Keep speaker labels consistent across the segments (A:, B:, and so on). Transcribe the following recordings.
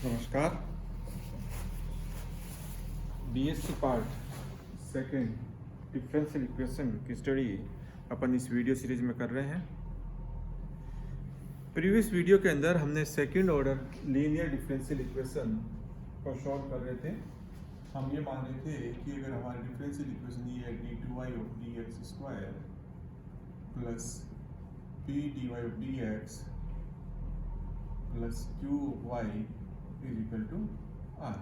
A: नमस्कार। BSc part second differential equation की study अपन इस वीडियो सीरीज में कर रहे हैं। प्रीवियस वीडियो के अंदर हमने second order linear differential equation को सॉल्व कर रहे थे। हम ये मान रहे थे कि अगर हमारी डिफरेंशियल इक्वेशन ये है d2y of dx square plus p dy of dx plus q of y is equal to r।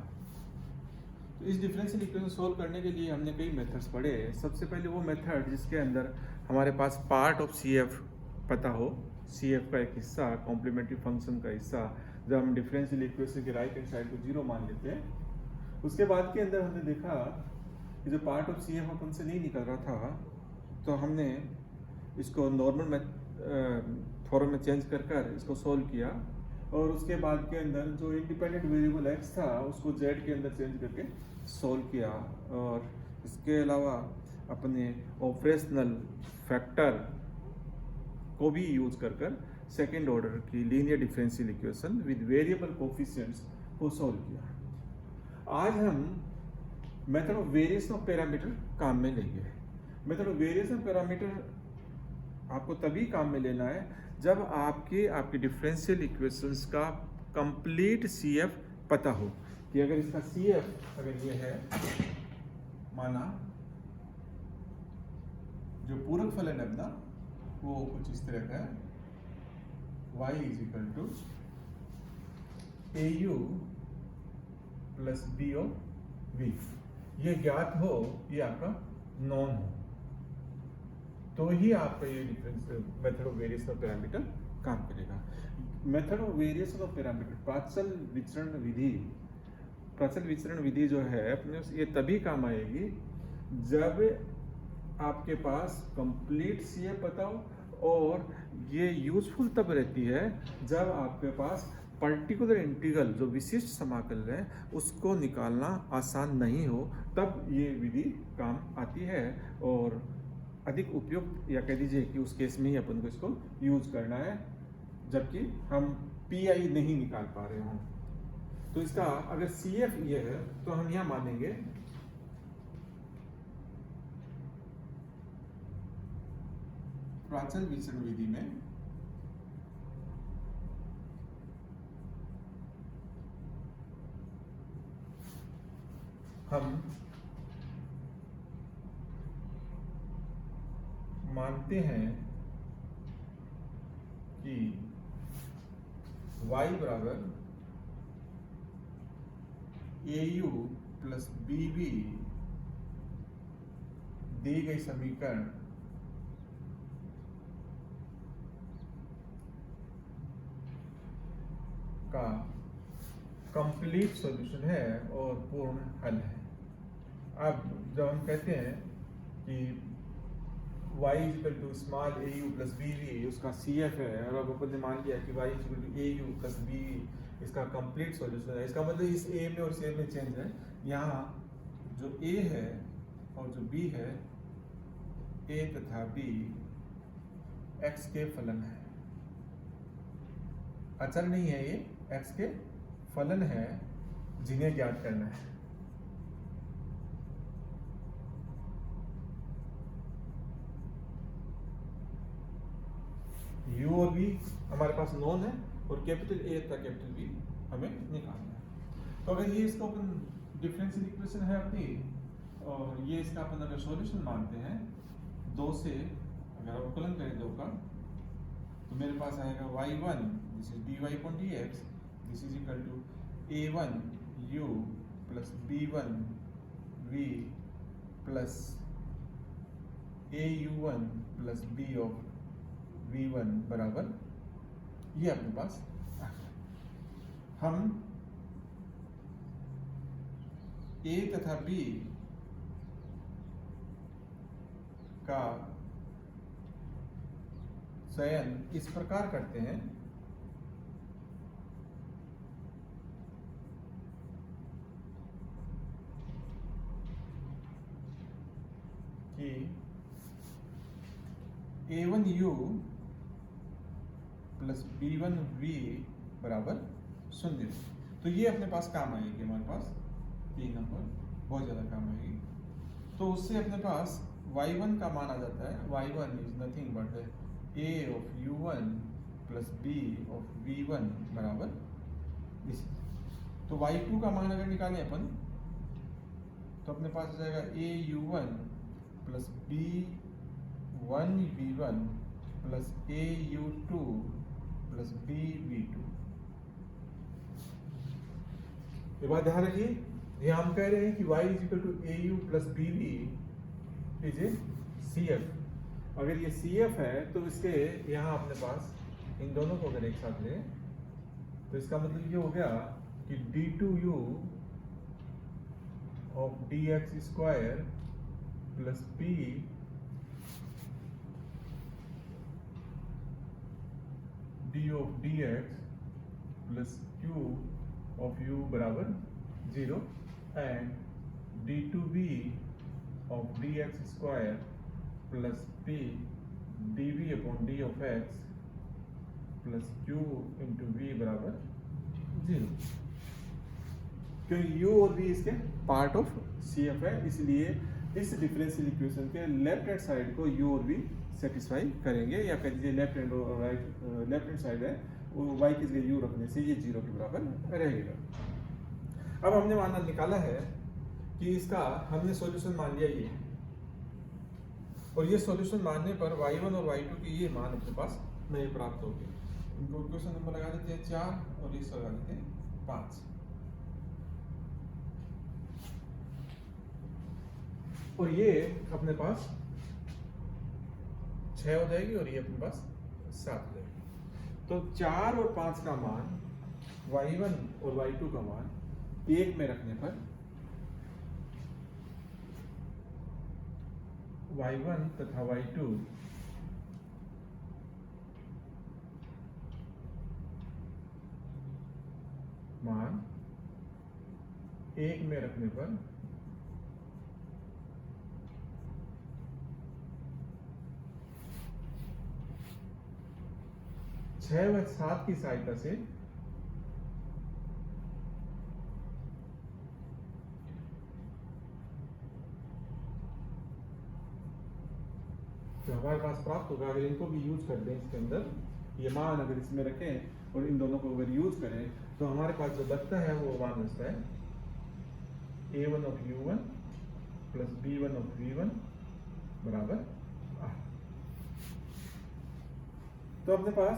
A: तो इस डिफरेंशियल इक्वेशन सोल्व करने के लिए हमने कई मेथड्स पढ़े। सबसे पहले वो मेथड जिसके अंदर हमारे पास पार्ट ऑफ CF पता हो, CF का एक हिस्सा कॉम्प्लीमेंट्री फंक्शन का हिस्सा, जब हम डिफरेंशियल इक्वेशन के राइट हैंड साइड को 0 मान लेते हैं। उसके बाद के अंदर हमने देखा कि जो पार्ट ऑफ CF अपन से नहीं निकल रहा था, तो हमने इसको नॉर्मल फॉर्म में चेंज कर इसको सोल्व किया। और उसके बाद के अंदर जो इंडिपेंडेंट वेरिएबल x था उसको z के अंदर चेंज करके सोल्व किया। और इसके अलावा अपने ऑपरेशनल फैक्टर को भी यूज कर सेकेंड ऑर्डर की linear differential equation with variable coefficients को सोल्व किया। आज हम method of variation of parameter काम में लेंगे। Method of variation of parameter आपको तभी काम में लेना है जब आपकी डिफरेंशियल इक्वेशंस का कंप्लीट CF पता हो। कि अगर इसका CF अगर ये है, माना जो पूरक फलन है अपना वो कुछ इस तरह का है, y is equal to AU plus B of V। ये ज्ञात हो, ये आपका नॉन हो, तो ही आपका ये difference method of variation of parameter काम करेगा। Method of variation of parameter प्राचल विचरण विधि जो है अपने ये तभी काम आएगी जब आपके पास कंप्लीट CF पता हो। और ये यूजफुल तब रहती है जब आपके पास पर्टिकुलर इंटीग्रल जो विशिष्ट समाकल है उसको निकालना आसान नहीं हो, तब ये विधि काम आती है। और अधिक उपयुक्त या कह दीजिए कि उस केस में ही अपन को इसको यूज करना है जबकि हम PI नहीं निकाल पा रहे हों। तो इसका अगर CF ये है तो हम यह मानेंगे प्राचल विचरण विधि में हम मानते हैं कि y बराबर AU प्लस BB दी गई समीकरण का कंप्लीट सॉल्यूशन है और पूर्ण हल है। अब जब हम कहते हैं कि y equal to small AU plus BB उसका CF है, और अब अपन ने मान लिया कि y equal to AU plus BB इसका कंप्लीट सॉल्यूशन है। इसका मतलब इस A में और C में चेंज है। यहाँ जो A है और जो B है, A तथा B x के फलन है, अचर नहीं है, ये x के फलन है जिन्हें ज्ञात करना है। U और V हमारे पास नोन है और कैपिटल A तथा कैपिटल B हमें निकालना है। तो अगर ये इसका अपन डिफरेंशियल इक्वेशन है अपनी, और ये इसका अपन अगर सॉल्यूशन मानते हैं, 2 से अगर अवकलन करें 2 का, तो मेरे पास आएगा y1 this is dy upon dx, this is equal to a1 u plus b1 v plus au1 plus b of v1 बराबर ये अपने पास आ गया। हम A तथा B का चयन इस प्रकार करते हैं कि A1U प्लस B1V बराबर 0। तो ये अपने पास काम आएगी, हमारे पास 3 नंबर बहुत ज़्यादा काम आएगी। तो उससे अपने पास y1 का मान आ जाता है, y1 is nothing but a of u1 plus b of v1 बराबर इस। तो y2 का मान अगर निकालें अपन तो अपने पास आ जाएगा a u1 plus b 1 v1 plus a u2 plus b v2। ये बात ध्यान रखिए, ये हम कह रहे हैं कि y is equal to A U plus B V is a C F. अगर ये सी एफ है तो इसके यहाँ अपने पास इन दोनों को अगर एक साथ ले तो इसका मतलब ये हो गया कि D two U of D X square plus P D of D X plus Q of u बराबर 0 and d2b of dx square plus p dv upon d of x plus q into v बराबर 0, क्योंकि u और v इसके part of CF है, इसलिए इस differential equation के left hand side को u और v सेटिस्फाई करेंगे, या कह दीजिए लेफ्ट हैंड और राइट लेफ्ट हैंड साइड है वो y की जगह u रखने से ये 0 के बराबर रहेगा। अब हमने माना निकाला है कि इसका हमने सॉल्यूशन मान लिया ये, और ये सॉल्यूशन मानने पर y1 और y2 की ये मान अपने पास नए प्राप्त हो गए। इनको इक्वेशन नंबर लगा देते हैं 4 और इस लगा देते हैं 5। और ये अपने पास 6 हो जाएगी और ये अपने पास 7 हो जाएगी। तो 4 और 5 का मान y1 और y2 का मान 1 में रखने पर y1 तथा y2 मान 1 में रखने पर छह व 7 की सहायता से जो हमारे पास प्राप्त होगा, अगर इनको भी यूज कर दें इसके अंदर, ये मान अगर इसमें रखें और इन दोनों को अगर यूज करें तो हमारे पास जो बचता है वो मान बचता है a1 of u1 plus b1 of v1 बराबर 8। तो अपने पास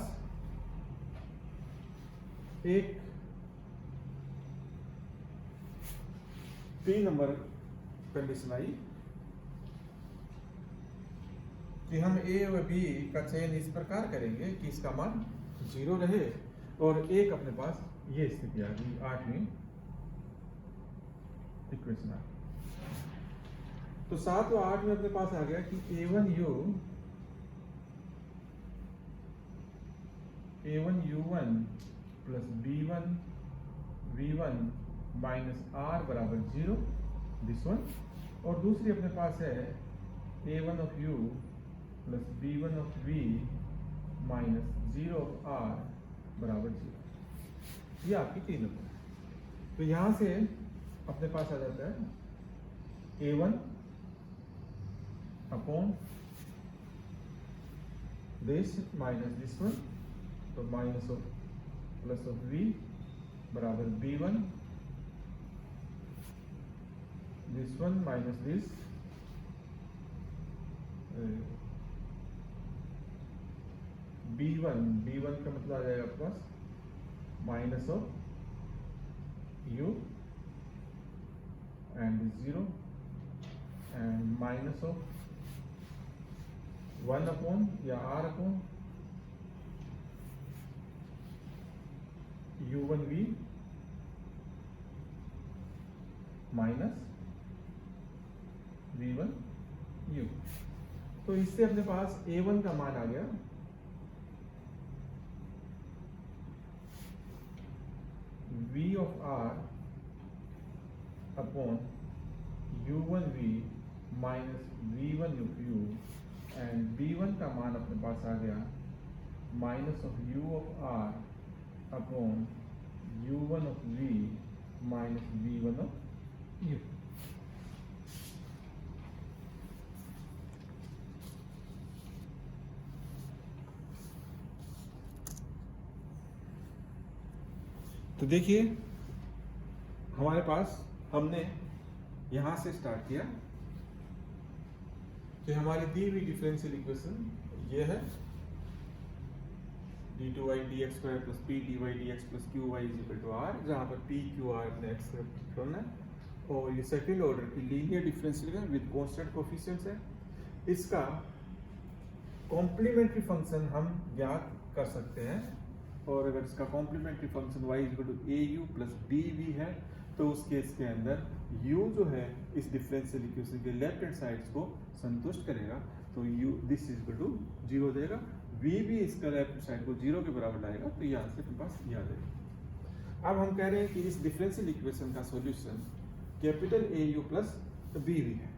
A: एक 3 नंबर कंडीशन आई कि हम a और b का चयन इस प्रकार करेंगे कि इसका मान 0 रहे, और एक अपने पास ये स्थिति आ गई 8वीं इक्वेशन आ गई। तो 7 और 8 में अपने पास आ गया कि a1u1 plus b1 v1 minus r बराबर 0 दिस वन, और दूसरी अपने पास है a1 of u plus b1 of v minus 0 of r बराबर 0। ये आपकी 3 नंबर है। तो यहाँ से अपने पास आ जाता है a1 upon this minus this one, तो minus of plus of v बराबर b1 this one minus this b1 का मतलब आ जाएगा आपके पास minus of u and 0 and minus of 1 upon या r upon u1v minus v1u। तो इससे अपने पास a1 का मान आ गया v of r upon u1v minus v1 of u, and b1 का मान अपने पास आ गया minus of u of r upon u1 of v minus v1 of u। तो देखिए हमारे पास हमने यहां से स्टार्ट किया कि हमारी दी हुई डिफरेंशियल इक्वेशन ये है d2y dx square plus p dy dx plus qy is equal to r, जहाँ पर p q r ने x है और ये सेकंड ऑर्डर की linear differential equation with constant coefficients है। इसका कॉम्प्लीमेंट्री फंक्शन हम ज्ञात कर सकते हैं और अगर इसका complementary function y is equal to au plus bv है तो उस केस के अंदर u जो है इस डिफरेंशियल इक्वेशन के लेफ्ट हैंड साइड्स को संतुष्ट करेगा, तो u this is equal to 0 देगा, v भी इसका लेफ्ट साइड को 0 के बराबर लाएगा, तो यहाँ से अपने पास ये आ जाएगा। अब हम कह रहे हैं कि इस डिफरेंशियल इक्वेशन का solution capital au plus bv है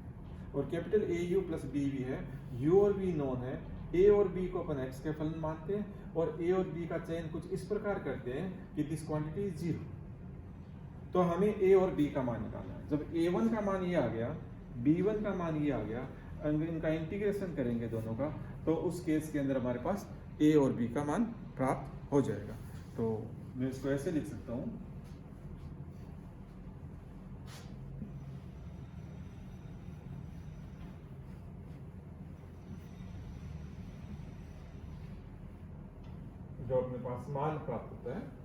A: और कैपिटल au प्लस bv है, u और v नोन है, a और b को अपन x के फलन मानते हैं और a और b का चयन कुछ इस प्रकार करते हैं कि दिस क्वांटिटी इज 0, तो हमें a और b का मान निकालना है। जब a1 का मान ये आ गया, b1 का मान ये आ गया, इनका इंटीग्रेशन करेंगे दोनों का, तो उस केस के अंदर हमारे पास a और b का मान प्राप्त हो जाएगा। तो मैं इसको ऐसे लिख सकता हूँ, जो अपने पास मान प्राप्त होता है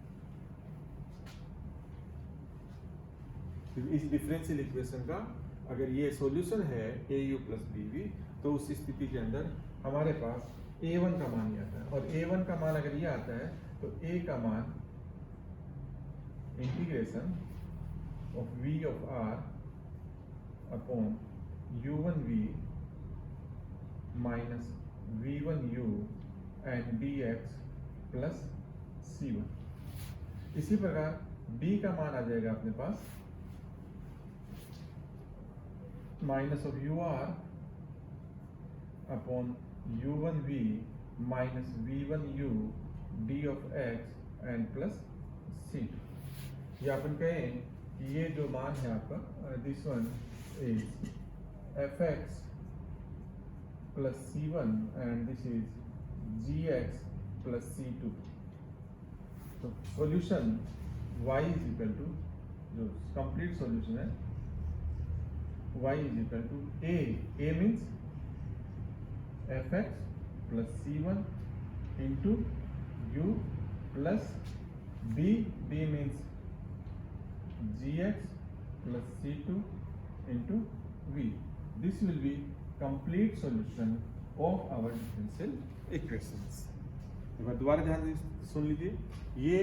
A: इस डिफरेंशियल इक्वेशन का, अगर ये सॉल्यूशन है au प्लस bv, तो उस स्थिति के अंदर हमारे पास a1 का मान ये आता है और a1 का मान अगर ये आता है तो a का मान integration of v of r upon u1v minus v1u and dx plus c1। इसी प्रकार b का मान आ जाएगा अपने पास minus of ur upon u1v minus v1u d of x and plus c2। या अपन कहें कि ये जो मान है आपका, this one is fx plus c1 and this is gx plus c2। तो solution y is equal to, जो कंप्लीट सॉल्यूशन है y is equal to a means fx plus c1 into u plus b means gx plus c2 into v। This will be complete solution of our differential equations। एक बार दोबारा ध्यान से सुन लीजिए, ये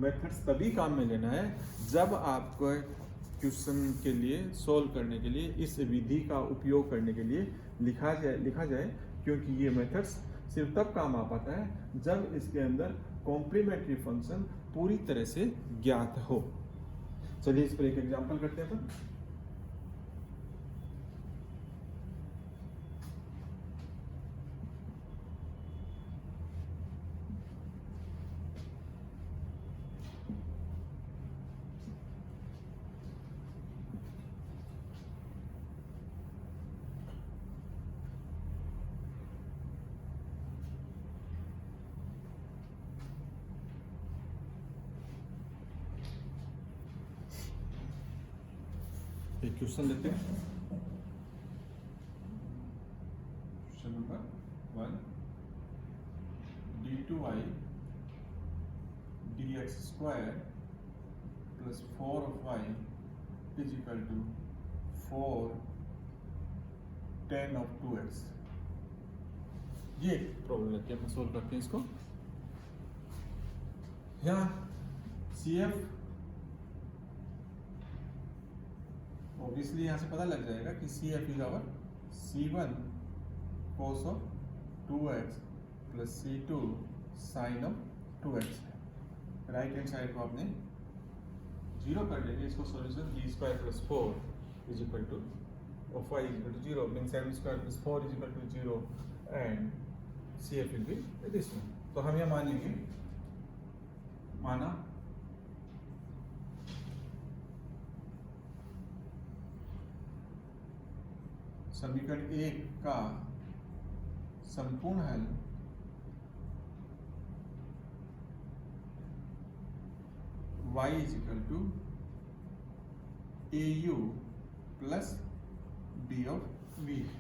A: methods तभी काम में लेना है जब आपको क्वेश्चन के लिए सॉल्व करने के लिए इस विधि का उपयोग करने के लिए लिखा जाए, क्योंकि ये मेथड्स सिर्फ तब काम आ पाता है जब इसके अंदर कॉम्प्लीमेंट्री फंक्शन पूरी तरह से ज्ञात हो। चलिए इस पर एक एग्जांपल करते हैं अपन। एक क्वेश्चन लेते हैं, question number 1, d2y dx square plus 4 of y is equal to 4 10 of 2x। ये प्रॉब्लम लेते हैं, हम सोल्व करते हैं इसको। यहाँ CF ऑब्वियसली यहाँ से पता लग जाएगा कि CF is our C1 cos of 2x plus C2 sin of 2x है। राइट हैंड साइड को आपने 0 कर लेंगे, इसको solution d square plus 4 is equal to of y is equal to 0 means m square plus 4 is equal to 0 and CF will be this one. तो हम यह मानेंगे, माना समीकरण 1 का संपूर्ण हल y is equal to AU plus B of V है।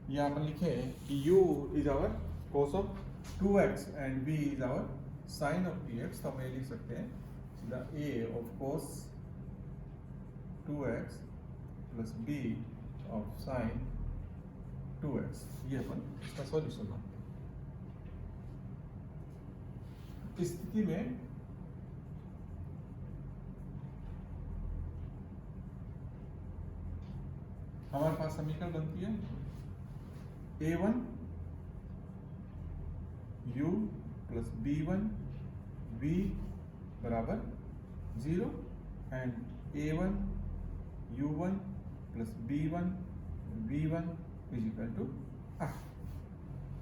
A: यहाँ पर लिखे कि U is our cos of 2x and B is our sine of dx। तो हम ये लिख सकते हैं सीधा A of cos 2x plus B of sine 2x। ये अपन इसका सॉल्यूशन मानते हैं। इस स्थिति में हमारे पास समीकरण बनती है A1 U plus B1 V बराबर 0 and A1 U1 plus B1 V1 is equal to R।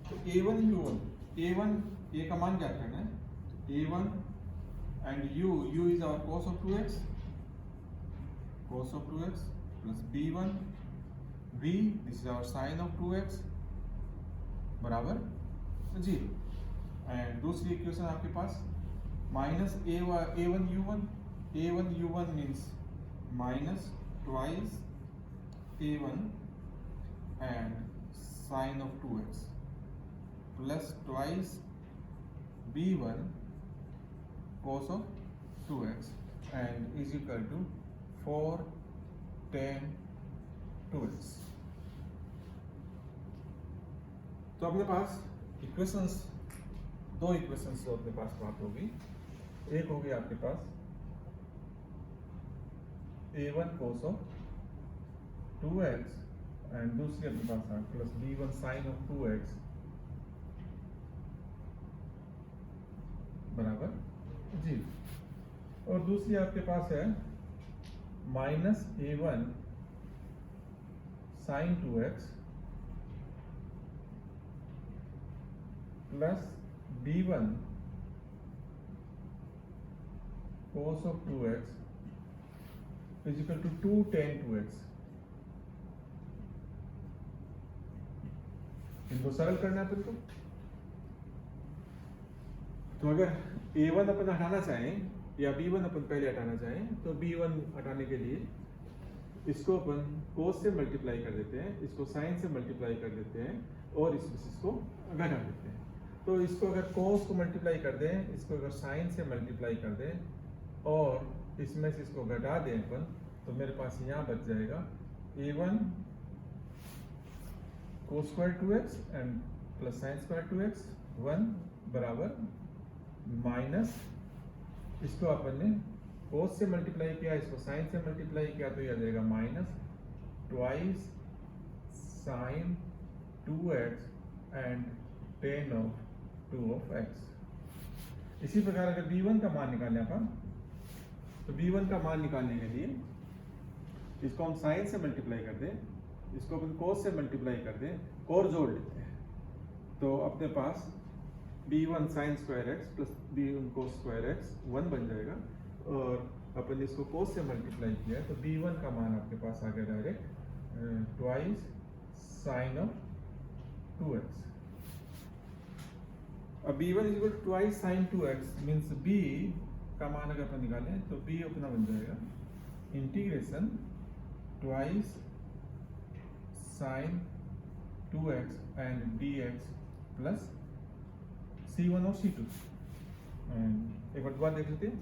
A: तो A1 U1 A1 A का मान क्या करना है A1 and U is our cos of 2x plus B1 V this is our sine of 2x बराबर 0 and दूसरी equation आपके पास minus A1 U1 means minus twice A1 and sine of 2x plus twice B1 cos of 2x and is equal to 4 tan 2x। तो अपने पास equations दो equations तो अपने पास प्राप्त होगी। एक होगी आपके पास A1 cos of 2x and दूसरी अपने पास है plus B1 sin of 2x बराबर 0 और दूसरी आपके पास है minus A1 sin 2x plus B1 cos of 2x is equal to 2 tan 2x। इनको सरल करना है अपन को। तो अगर A1 अपन हटाना चाहें या B1 अपन पहले हटाना चाहें तो B1 हटाने के लिए इसको अपन cos से मल्टीप्लाई कर देते हैं, इसको sin से मल्टीप्लाई कर देते हैं और इसको घटा देते हैं। तो इसको अगर cos को मल्टीप्लाई कर दें, इसको अगर sin से मल्टीप्लाई कर दें और इसमें से इसको घटा दें अपन तो मेरे पास यहाँ बच जाएगा A1 cos square 2x and plus sin square 2x 1 बराबर माइनस इसको अपन ने cos से मल्टीप्लाई किया, इसको sin से मल्टीप्लाई किया तो ये आ जाएगा minus twice sin 2x and tan of 2 of x। इसी प्रकार अगर B1 का मान निकालें अपन तो B1 का मान निकालने के लिए इसको हम sin से मल्टीप्लाई कर दें, इसको अपन cos से मल्टीप्लाई कर दें और जोड़ लेते हैं तो अपने पास B1 sin square x plus B1 cos square x 1 बन जाएगा और अपन इसको cos से मल्टीप्लाई किया तो B1 का मान आपके पास आ गया direct twice sin of 2x। अब B1 is equal to twice sin 2x means B का मान अगर अपन निकालें तो B अपना बन जाएगा integration twice sin 2x and dx plus C1 और C2। एक बार दोबारा देख लेते हैं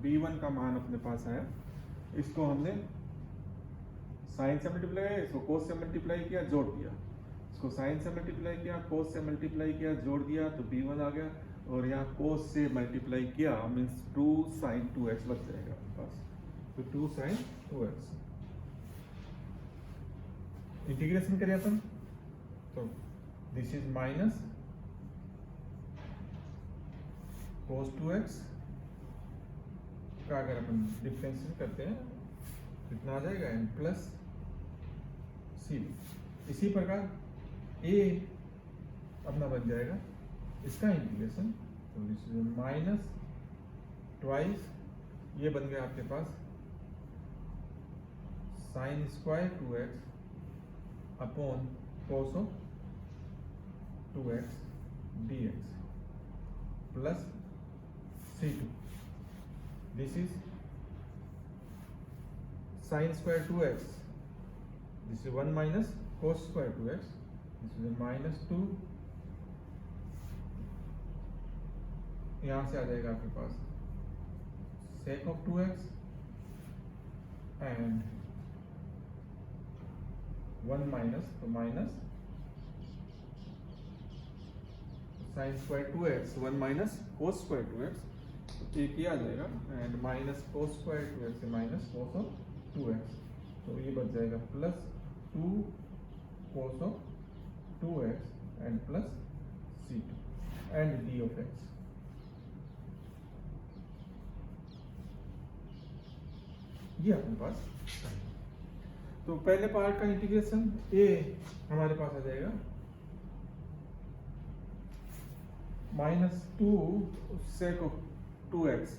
A: B1 का मान अपने पास आया, इसको हमने sin से मल्टीप्लाई किया, इसको cos से मल्टीप्लाई किया, जोड़ दिया, इसको sin से मल्टीप्लाई किया, cos से मल्टीप्लाई किया, जोड़ दिया तो B1 आ गया और यहाँ cos से मल्टीप्लाई किया मीन्स 2 sin 2x बच जाएगा अपने पास तो 2 sin 2x। इंटीग्रेशन करें अपन तो this is minus cos 2x का अगर अपन डिफरेंशिएट करते हैं कितना आ जाएगा एंड प्लस C। इसी प्रकार A अपना बन जाएगा इसका इंटीग्रेशन तो दिस इज माइनस ट्वाइस ये बन गया आपके पास sin square 2x upon cos of 2x dx plus C2. This is sin square 2x. This is 1 minus cos square 2x. This is a minus 2. यहाँ से आ जाएगा आपके पास sec of 2x and 1 minus, तो minus sin square 2x 1 minus cos square 2x, तो एक ही आ जाएगा and minus cos square 2x से minus cos of 2x, तो ये बच जाएगा plus 2 cos of 2x and plus C2 and d of x. ये अपने पास, तो पहले पार्ट का इंटीग्रेशन a हमारे पास आ जाएगा -2 sec of 2x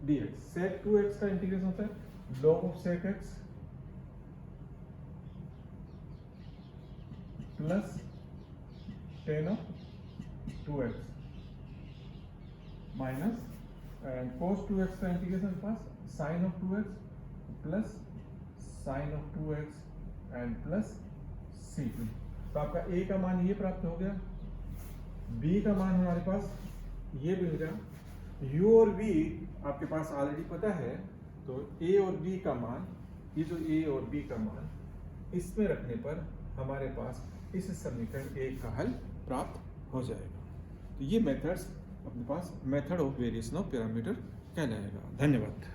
A: dx. sec 2x का इंटीग्रेशन होता है log of sec x plus tan of 2x minus and cos 2x का integration pass sin of 2x plus sin of 2x and plus C2. तो आपका a का मान ये प्राप्त हो गया, b का मान हमारे पास ये मिल गया, u और v आपके पास ऑलरेडी पता है, तो a और b का मान, ये जो a और b का मान इसमें रखने पर हमारे पास इस समीकरण एक का हल प्राप्त हो जाएगा. तो ये मेथड्स अपने पास method of variation of parameter कहलाएगा. धन्यवाद.